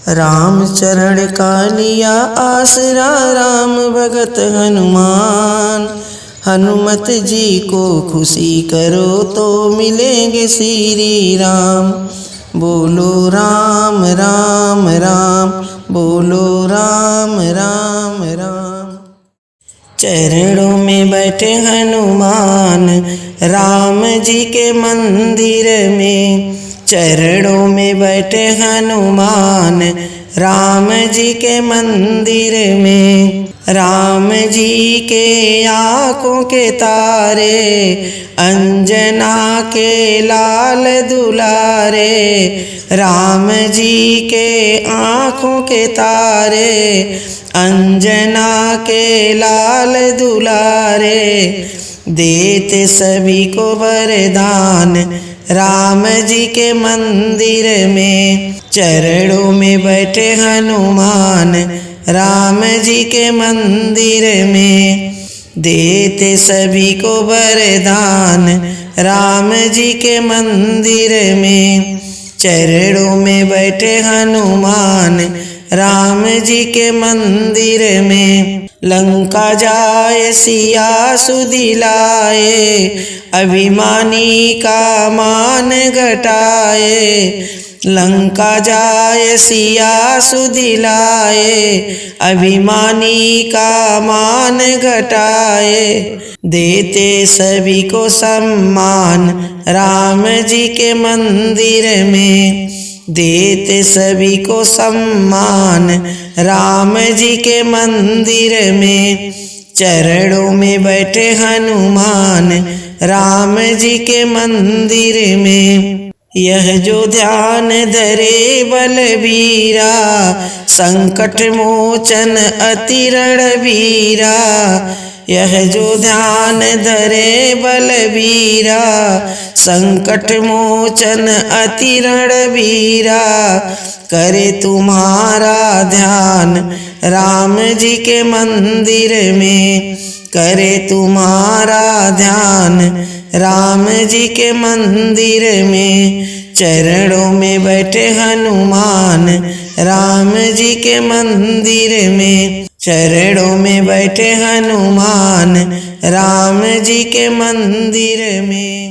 राम चरण का लिया आसरा राम भगत हनुमान। हनुमत जी को खुशी करो तो मिलेंगे श्री राम। बोलो राम राम राम, बोलो राम राम राम। चरणों में बैठे हनुमान राम जी के मंदिर में। चरणों में बैठे हनुमान राम जी के मंदिर में। राम जी के आँखों के तारे अंजना के लाल दुलारे। राम जी के आँखों के तारे अंजना के लाल दुलारे। देते सभी को वरदान राम जी के मंदिर में। चरणों में बैठे हनुमान राम जी के मंदिर में। देते सभी को वरदान राम जी के मंदिर में। चरणों में बैठे हनुमान राम जी के मंदिर में। लंका जाए सिया सुदिलाए, अभिमानी का मान घटाए। लंका जाए सिया सुदिलाए, अभिमानी का मान घटाए। देते सभी को सम्मान राम जी के मंदिर में। देते सभी को सम्मान राम जी के मंदिर में। चरणों में बैठे हनुमान राम जी के मंदिर में। यह जो ध्यान धरे बलबीरा, संकट मोचन अति रणबीरा। यह जो ध्यान धरे बलबीरा, संकट मोचन अति रणबीरा। करे तुम्हारा ध्यान राम जी के मंदिर में। करे तुम्हारा ध्यान राम जी के मंदिर में। चरणों में बैठे हनुमान राम जी के मंदिर में। चरणों में बैठे हनुमान राम जी के मंदिर में।